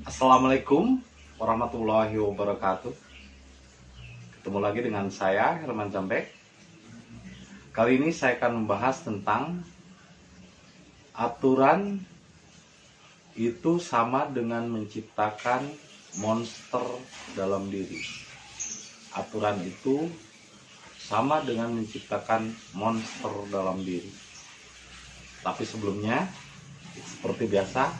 Assalamualaikum warahmatullahi wabarakatuh. Ketemu lagi dengan saya, Herman Jambek. Kali ini saya akan membahas tentang aturan itu sama dengan menciptakan monster dalam diri. Aturan itu sama dengan menciptakan monster dalam diri. Tapi sebelumnya, seperti biasa,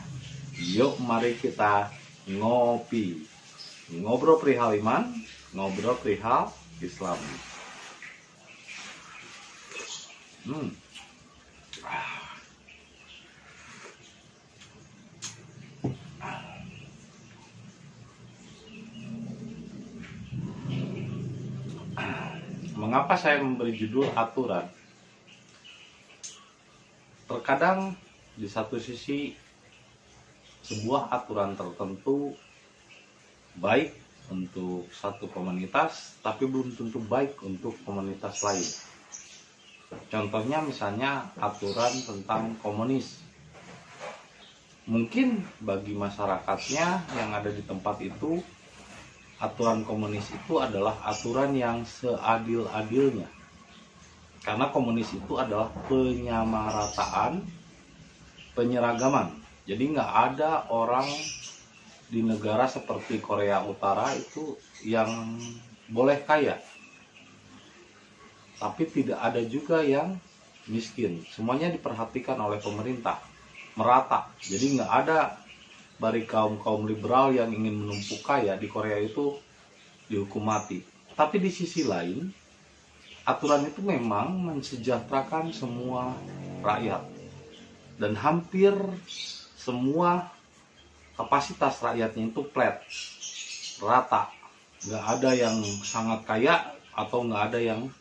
yuk mari kita ngopi. Ngobrol perihal iman, ngobrol perihal Islam. Mengapa saya memberi judul aturan? Terkadang di satu sisi sebuah aturan tertentu baik untuk satu komunitas, tapi belum tentu baik untuk komunitas lain. Contohnya misalnya aturan tentang komunis. Mungkin bagi masyarakatnya yang ada di tempat itu, aturan komunis itu adalah aturan yang seadil-adilnya. Karena komunis itu adalah penyamarataan, penyeragaman. Jadi nggak ada orang di negara seperti Korea Utara itu yang boleh kaya, tapi tidak ada juga yang miskin. Semuanya diperhatikan oleh pemerintah, merata. Jadi nggak ada dari kaum liberal yang ingin menumpuk kaya di Korea itu dihukum mati. Tapi di sisi lain, aturan itu memang mensejahterakan semua rakyat, dan hampir semua kapasitas rakyatnya itu flat, rata, nggak ada yang sangat kaya atau nggak ada yang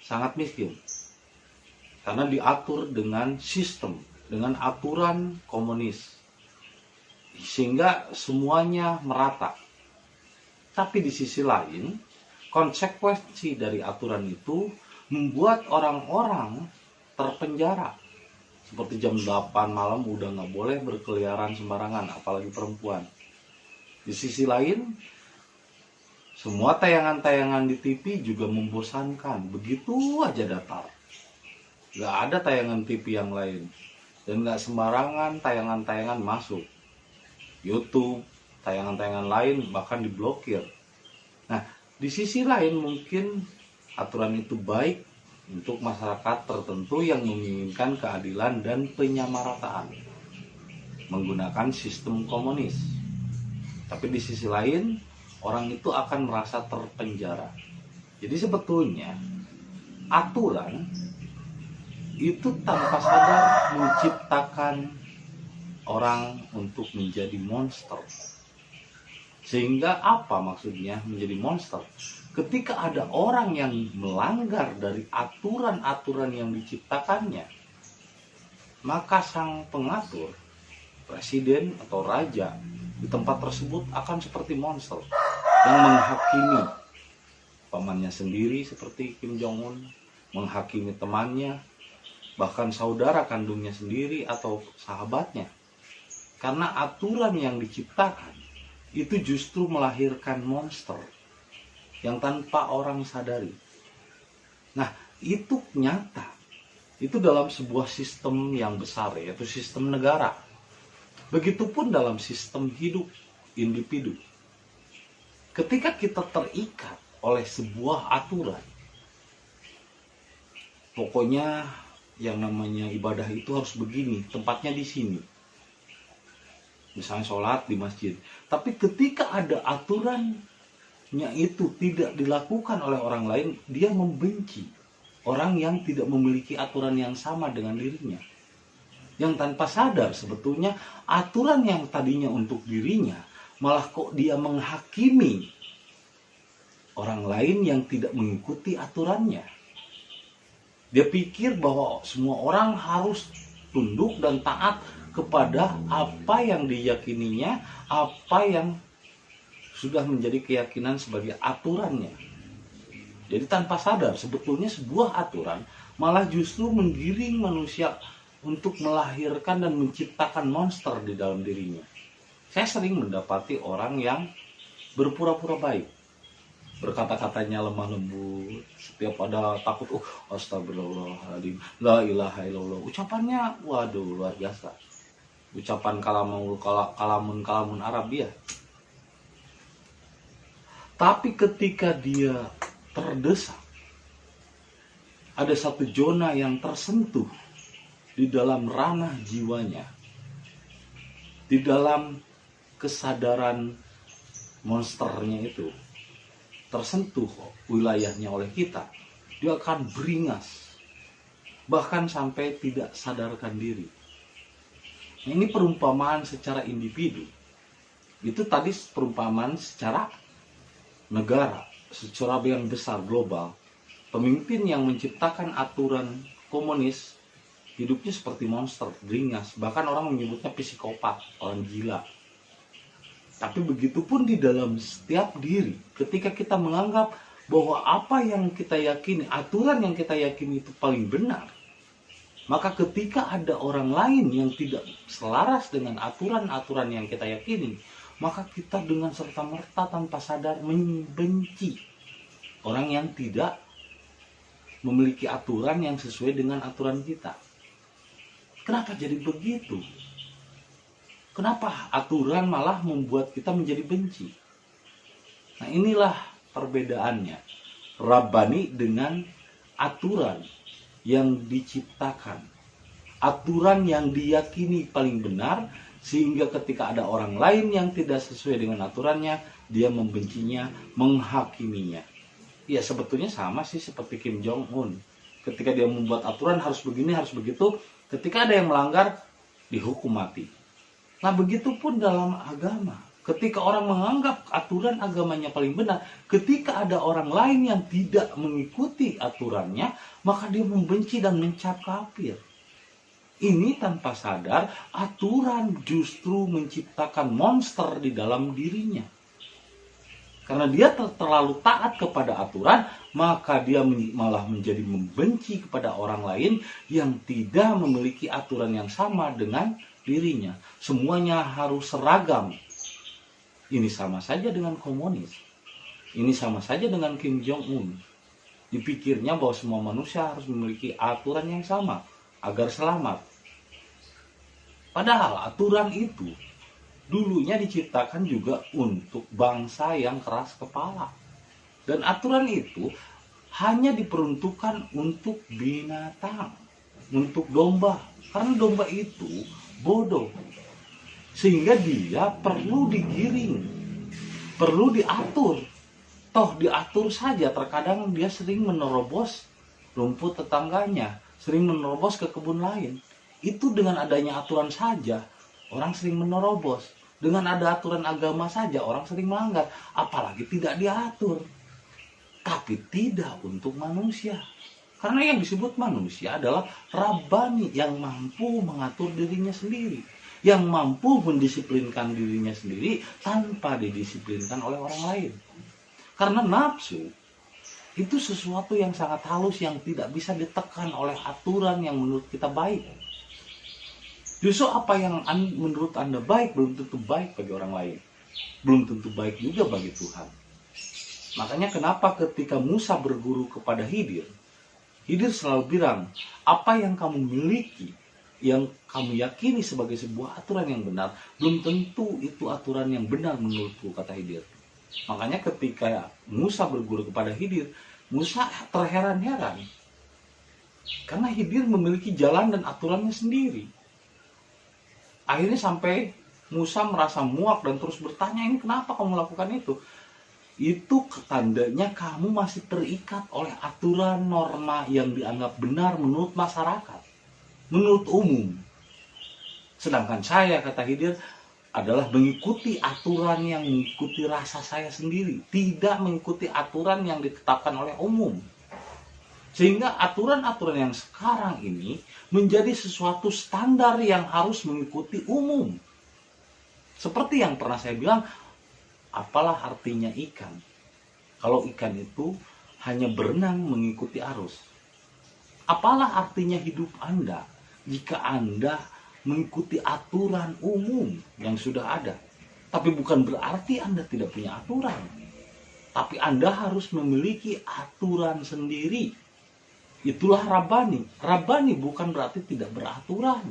sangat miskin, karena diatur dengan sistem, dengan aturan komunis, sehingga semuanya merata. Tapi di sisi lain, konsekuensi dari aturan itu membuat orang-orang terpenjara. Seperti jam 8 malam udah nggak boleh berkeliaran sembarangan, apalagi perempuan. Di sisi lain, semua tayangan-tayangan di TV juga membosankan. Begitu aja datar. Nggak ada tayangan TV yang lain. Dan nggak sembarangan tayangan-tayangan masuk. YouTube, tayangan-tayangan lain bahkan diblokir. Nah, di sisi lain mungkin aturan itu baik untuk masyarakat tertentu yang menginginkan keadilan dan penyamarataan menggunakan sistem komunis. Tapi di sisi lain, orang itu akan merasa terpenjara. Jadi sebetulnya aturan itu tanpa sadar menciptakan orang untuk menjadi monster. Sehingga apa maksudnya menjadi monster? Ketika ada orang yang melanggar dari aturan-aturan yang diciptakannya, maka sang pengatur, presiden atau raja di tempat tersebut akan seperti monster yang menghakimi pamannya sendiri seperti Kim Jong Un, menghakimi temannya, bahkan saudara kandungnya sendiri atau sahabatnya. Karena aturan yang diciptakan itu justru melahirkan monster yang tanpa orang sadari. Nah, itu nyata. Itu dalam sebuah sistem yang besar, yaitu sistem negara. Begitupun dalam sistem hidup individu. Ketika kita terikat oleh sebuah aturan, pokoknya yang namanya ibadah itu harus begini, tempatnya di sini. Misalnya sholat di masjid. Tapi ketika ada aturan itu tidak dilakukan oleh orang lain, dia membenci orang yang tidak memiliki aturan yang sama dengan dirinya. Yang tanpa sadar sebetulnya aturan yang tadinya untuk dirinya malah kok dia menghakimi orang lain yang tidak mengikuti aturannya. Dia pikir bahwa semua orang harus tunduk dan taat kepada apa yang diyakininya, apa yang sudah menjadi keyakinan sebagai aturannya. Jadi tanpa sadar sebetulnya sebuah aturan malah justru menggiring manusia untuk melahirkan dan menciptakan monster di dalam dirinya. Saya sering mendapati orang yang berpura-pura baik, berkata-katanya lemah lembut, setiap ada takut, astagfirullahaladzim, la ilaha illallah, ucapannya waduh luar biasa, ucapan kalamun Arab ya. Tapi ketika dia terdesak, ada satu zona yang tersentuh di dalam ranah jiwanya, di dalam kesadaran monsternya itu, tersentuh wilayahnya oleh kita, dia akan beringas, bahkan sampai tidak sadarkan diri. Nah, ini perumpamaan secara individu. Itu tadi perumpamaan secara negara, secara yang besar global. Pemimpin yang menciptakan aturan komunis hidupnya seperti monster, beringas, bahkan orang menyebutnya psikopat, orang gila. Tapi begitupun di dalam setiap diri, ketika kita menganggap bahwa apa yang kita yakini, aturan yang kita yakini itu paling benar, maka ketika ada orang lain yang tidak selaras dengan aturan-aturan yang kita yakini, maka kita dengan serta-merta tanpa sadar membenci orang yang tidak memiliki aturan yang sesuai dengan aturan kita. Kenapa jadi begitu? Kenapa aturan malah membuat kita menjadi benci? Nah, inilah perbedaannya Rabbani dengan aturan yang diciptakan, aturan yang diyakini paling benar, sehingga ketika ada orang lain yang tidak sesuai dengan aturannya, dia membencinya, menghakiminya. Ya sebetulnya sama sih seperti Kim Jong Un. Ketika dia membuat aturan harus begini, harus begitu, ketika ada yang melanggar, dihukum mati. Nah begitupun dalam agama. Ketika orang menganggap aturan agamanya paling benar, ketika ada orang lain yang tidak mengikuti aturannya, maka dia membenci dan mencap kafir. Ini tanpa sadar, aturan justru menciptakan monster di dalam dirinya. Karena dia terlalu taat kepada aturan, maka dia malah menjadi membenci kepada orang lain yang tidak memiliki aturan yang sama dengan dirinya. Semuanya harus seragam. Ini sama saja dengan komunis. Ini sama saja dengan Kim Jong Un. Dipikirnya bahwa semua manusia harus memiliki aturan yang sama agar selamat. Padahal aturan itu dulunya diciptakan juga untuk bangsa yang keras kepala. Dan aturan itu hanya diperuntukkan untuk binatang, untuk domba. Karena domba itu bodoh. Sehingga dia perlu digiring, perlu diatur. Toh diatur saja, terkadang dia sering menerobos rumput tetangganya, sering menerobos ke kebun lain. Itu dengan adanya aturan saja, orang sering menerobos. Dengan ada aturan agama saja, orang sering melanggar. Apalagi tidak diatur. Tapi tidak untuk manusia. Karena yang disebut manusia adalah Rabbani, yang mampu mengatur dirinya sendiri, yang mampu mendisiplinkan dirinya sendiri tanpa didisiplinkan oleh orang lain. Karena nafsu itu sesuatu yang sangat halus, yang tidak bisa ditekan oleh aturan yang menurut kita baik. Justru apa yang menurut Anda baik belum tentu baik bagi orang lain, belum tentu baik juga bagi Tuhan. Makanya kenapa ketika Musa berguru kepada Khidir, Khidir selalu bilang, apa yang kamu miliki, yang kamu yakini sebagai sebuah aturan yang benar, belum tentu itu aturan yang benar menurutku, kata Khidir. Makanya ketika Musa berguru kepada Khidir, Musa terheran-heran. Karena Khidir memiliki jalan dan aturannya sendiri. Akhirnya sampai Musa merasa muak dan terus bertanya, ini kenapa kamu melakukan itu? Itu tandanya kamu masih terikat oleh aturan norma yang dianggap benar menurut masyarakat, menurut umum. Sedangkan saya, kata Khidir, adalah mengikuti aturan yang mengikuti rasa saya sendiri, tidak mengikuti aturan yang ditetapkan oleh umum. Sehingga aturan-aturan yang sekarang ini menjadi sesuatu standar yang harus mengikuti umum. Seperti yang pernah saya bilang, apalah artinya ikan kalau ikan itu hanya berenang mengikuti arus? Apalah artinya hidup Anda jika Anda mengikuti aturan umum yang sudah ada? Tapi bukan berarti Anda tidak punya aturan. Tapi Anda harus memiliki aturan sendiri. Itulah Rabbani. Rabbani bukan berarti tidak beraturan.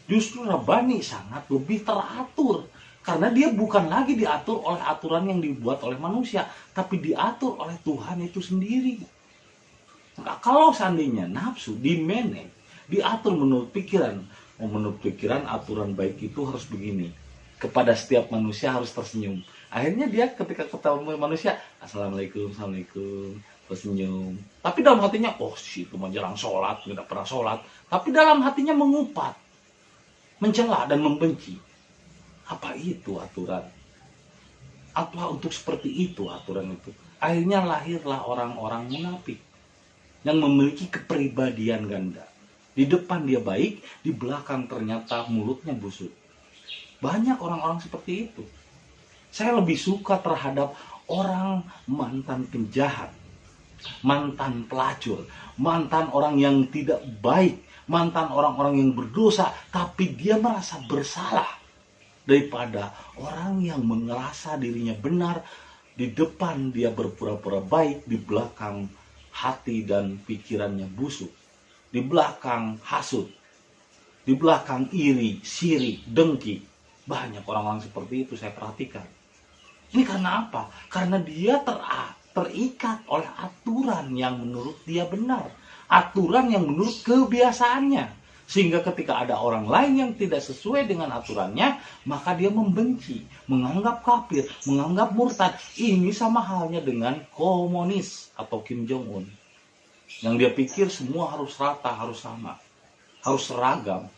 Justru Rabbani sangat lebih teratur. Karena dia bukan lagi diatur oleh aturan yang dibuat oleh manusia. Tapi diatur oleh Tuhan itu sendiri. Nah, kalau seandainya nafsu dimanage, diatur menurut pikiran. Menurut pikiran aturan baik itu harus begini. Kepada setiap manusia harus tersenyum. Akhirnya dia ketika ketemu manusia, Assalamualaikum, Assalamualaikum, tersenyum. Tapi dalam hatinya, oh itu menjelang sholat, tidak pernah sholat. Tapi dalam hatinya mengupat, mencela dan membenci. Apa itu aturan? Apa untuk seperti itu aturan itu? Akhirnya lahirlah orang-orang munafik yang memiliki kepribadian ganda. Di depan dia baik, di belakang ternyata mulutnya busuk. Banyak orang-orang seperti itu. Saya lebih suka terhadap orang mantan penjahat, mantan pelacur, mantan orang yang tidak baik, mantan orang-orang yang berdosa, tapi dia merasa bersalah, daripada orang yang merasa dirinya benar, di depan dia berpura-pura baik, di belakang hati dan pikirannya busuk, di belakang hasut, di belakang iri, sirik, dengki. Banyak orang-orang seperti itu saya perhatikan. Ini karena apa? Karena dia terikat oleh aturan yang menurut dia benar. Aturan yang menurut kebiasaannya. Sehingga ketika ada orang lain yang tidak sesuai dengan aturannya, maka dia membenci, menganggap kafir, menganggap murtad. Ini sama halnya dengan komunis atau Kim Jong-un. Yang dia pikir semua harus rata, harus sama, harus seragam.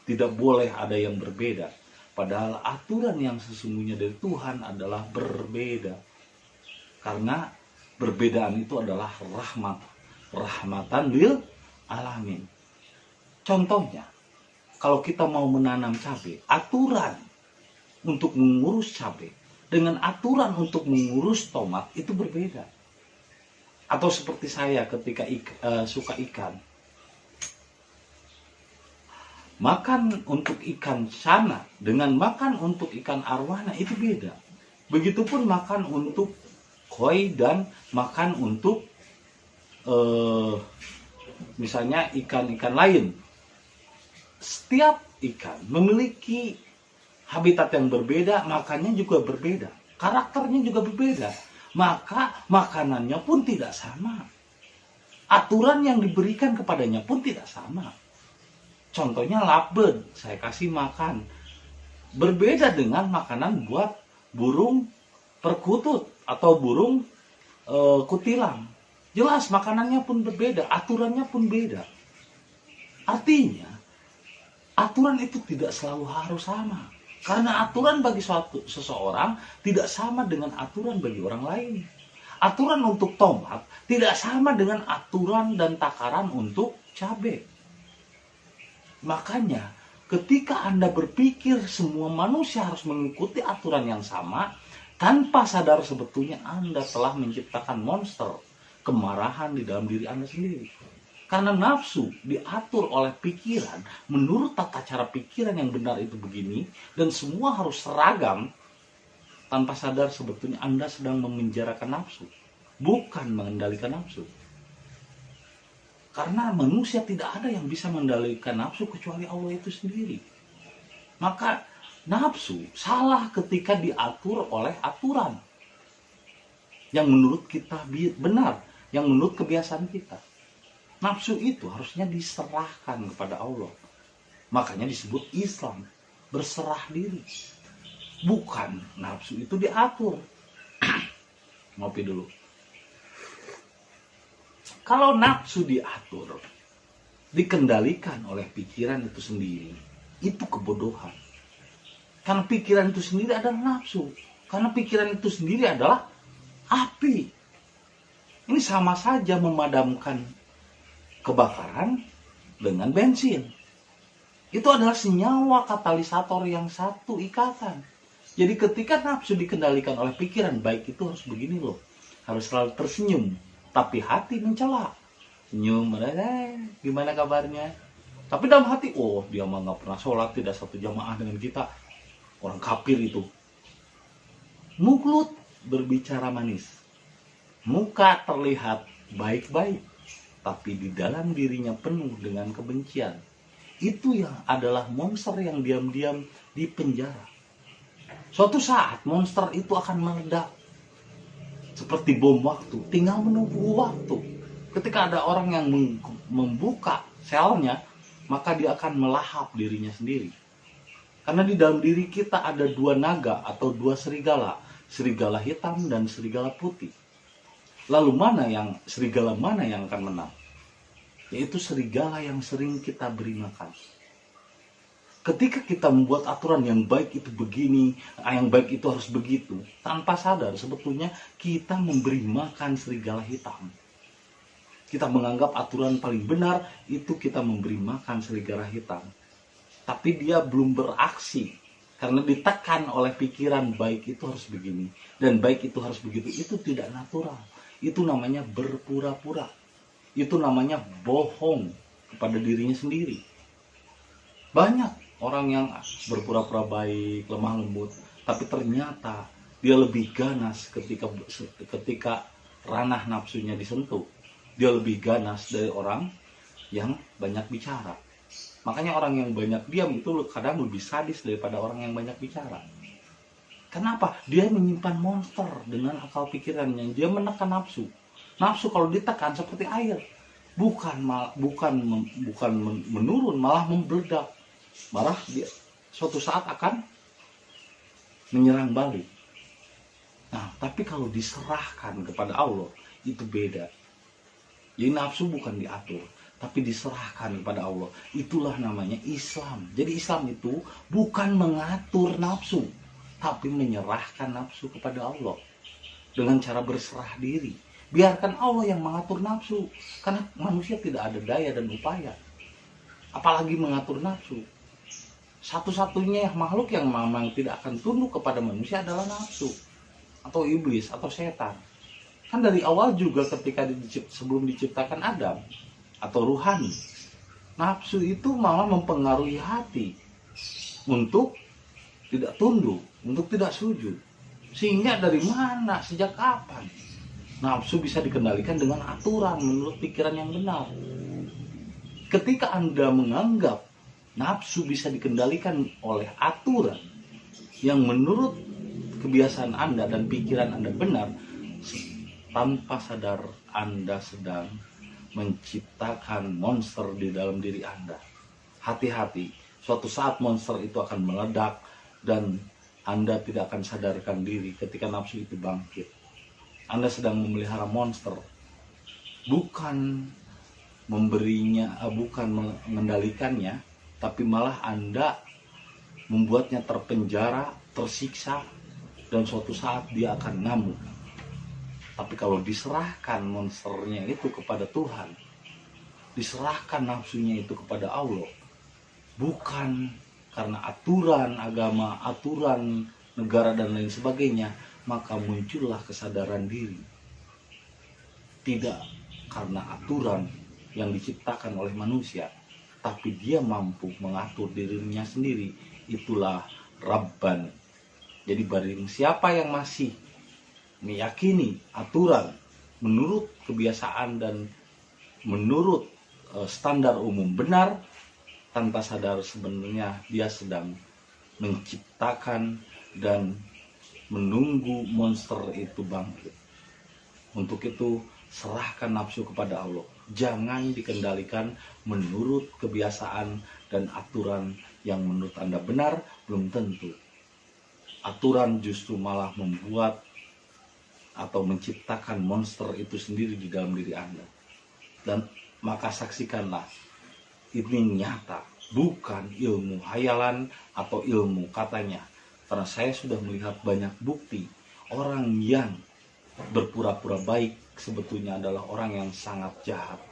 Tidak boleh ada yang berbeda. Padahal aturan yang sesungguhnya dari Tuhan adalah berbeda. Karena perbedaan itu adalah rahmat. Rahmatan lil alamin. Contohnya, kalau kita mau menanam cabai, aturan untuk mengurus cabai dengan aturan untuk mengurus tomat itu berbeda. Atau seperti saya ketika suka ikan. Makan untuk ikan sana dengan makan untuk ikan arwana itu beda. Begitupun makan untuk koi dan makan untuk misalnya ikan-ikan lain. Setiap ikan memiliki habitat yang berbeda, makannya juga berbeda. Karakternya juga berbeda. Maka makanannya pun tidak sama. Aturan yang diberikan kepadanya pun tidak sama. Contohnya lovebird, saya kasih makan. Berbeda dengan makanan buat burung perkutut atau burung kutilang. Jelas makanannya pun berbeda, aturannya pun beda. Artinya, aturan itu tidak selalu harus sama. Karena aturan bagi seseorang tidak sama dengan aturan bagi orang lain. Aturan untuk tomat tidak sama dengan aturan dan takaran untuk cabai. Makanya ketika Anda berpikir semua manusia harus mengikuti aturan yang sama, tanpa sadar sebetulnya Anda telah menciptakan monster kemarahan di dalam diri Anda sendiri. Karena nafsu diatur oleh pikiran, menurut tata cara pikiran yang benar itu begini, dan semua harus seragam, tanpa sadar sebetulnya Anda sedang memenjarakan nafsu, bukan mengendalikan nafsu. Karena manusia tidak ada yang bisa mengendalikan nafsu kecuali Allah itu sendiri. Maka nafsu salah ketika diatur oleh aturan yang menurut kita benar, yang menurut kebiasaan kita. Nafsu itu harusnya diserahkan kepada Allah. Makanya disebut Islam, berserah diri. Bukan nafsu itu diatur. Ngopi dulu. Kalau nafsu diatur, dikendalikan oleh pikiran itu sendiri, itu kebodohan. Karena pikiran itu sendiri adalah nafsu. Karena pikiran itu sendiri adalah api. Ini sama saja memadamkan kebakaran dengan bensin. Itu adalah senyawa katalisator yang satu ikatan. Jadi ketika nafsu dikendalikan oleh pikiran, baik itu harus begini loh. Harus selalu tersenyum. Tapi hati mencela. Senyum, gimana kabarnya? Tapi dalam hati, oh dia mah gak pernah sholat, tidak satu jamaah dengan kita. orang kafir itu. Mulut berbicara manis, muka terlihat baik-baik, tapi di dalam dirinya penuh dengan kebencian. Itu yang adalah monster yang diam-diam di penjara. Suatu saat monster itu akan meledak seperti bom waktu, tinggal menunggu waktu. Ketika ada orang yang membuka selnya, maka dia akan melahap dirinya sendiri. Karena di dalam diri kita ada dua naga atau dua serigala, serigala hitam dan serigala putih. Lalu serigala mana yang akan menang? Yaitu serigala yang sering kita beri makan. Ketika kita membuat aturan yang baik itu begini, yang baik itu harus begitu, tanpa sadar sebetulnya kita memberi makan serigala hitam. Kita menganggap aturan paling benar itu kita memberi makan serigala hitam. Tapi dia belum beraksi karena ditekan oleh pikiran baik itu harus begini dan baik itu harus begitu. Itu tidak natural. Itu namanya berpura-pura. Itu namanya bohong kepada dirinya sendiri. Banyak orang yang berpura-pura baik, lemah lembut, tapi ternyata dia lebih ganas ketika ranah nafsunya disentuh. Dia lebih ganas dari orang yang banyak bicara. Makanya orang yang banyak diam itu kadang lebih sadis daripada orang yang banyak bicara. Kenapa? Dia menyimpan monster dengan akal pikirannya. Dia menekan nafsu. Nafsu kalau ditekan seperti air, bukan menurun, malah membeledak. Malah dia suatu saat akan menyerang balik. Nah, tapi kalau diserahkan kepada Allah itu beda. Jadi nafsu bukan diatur, tapi diserahkan kepada Allah. Itulah namanya Islam. Jadi Islam itu bukan mengatur nafsu, tapi menyerahkan nafsu kepada Allah dengan cara berserah diri. Biarkan Allah yang mengatur nafsu, karena manusia tidak ada daya dan upaya, apalagi mengatur nafsu. Satu-satunya makhluk yang memang tidak akan tunduk kepada manusia adalah nafsu, atau iblis, atau setan. Kan dari awal juga ketika sebelum diciptakan Adam atau ruhani, nafsu itu malah mempengaruhi hati untuk tidak tunduk, untuk tidak sujud. Sehingga dari mana, sejak kapan nafsu bisa dikendalikan dengan aturan menurut pikiran yang benar? Ketika Anda menganggap nafsu bisa dikendalikan oleh aturan yang menurut kebiasaan Anda dan pikiran Anda benar, tanpa sadar Anda sedang menciptakan monster di dalam diri Anda. Hati-hati, suatu saat monster itu akan meledak dan Anda tidak akan sadarkan diri ketika nafsu itu bangkit. Anda sedang memelihara monster, bukan bukan mengendalikannya, tapi malah Anda membuatnya terpenjara, tersiksa, dan suatu saat dia akan ngamuk. Tapi kalau diserahkan monsternya itu kepada Tuhan, diserahkan nafsunya itu kepada Allah, bukan karena aturan agama, aturan negara dan lain sebagainya, maka muncullah kesadaran diri. Tidak karena aturan yang diciptakan oleh manusia, tapi dia mampu mengatur dirinya sendiri. Itulah Rabban. Jadi barang siapa yang masih meyakini aturan menurut kebiasaan dan menurut standar umum benar, tanpa sadar sebenarnya dia sedang menciptakan dan menunggu monster itu bangkit. Untuk itu serahkan nafsu kepada Allah. Jangan dikendalikan menurut kebiasaan dan aturan yang menurut Anda benar. Belum tentu. Aturan justru malah membuat atau menciptakan monster itu sendiri di dalam diri Anda. Dan maka saksikanlah, ini nyata, bukan ilmu hayalan atau ilmu katanya. Karena saya sudah melihat banyak bukti orang yang berpura-pura baik sebetulnya adalah orang yang sangat jahat.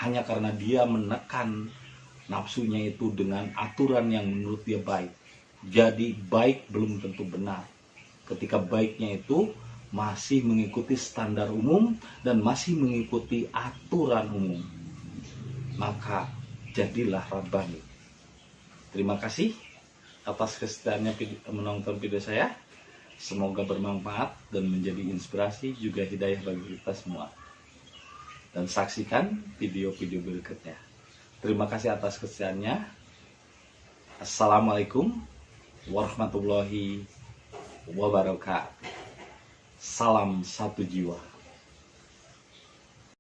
Hanya karena dia menekan nafsunya itu dengan aturan yang menurut dia baik. Jadi baik belum tentu benar. Ketika baiknya itu masih mengikuti standar umum dan masih mengikuti aturan umum, maka jadilah Rabbani. Terima kasih. atas kesetiaannya menonton video saya. Semoga bermanfaat dan menjadi inspirasi juga hidayah bagi kita semua. Dan saksikan video-video berikutnya. Terima kasih atas kesetiaannya. Assalamualaikum warahmatullahi wabarakatuh. Salam satu jiwa.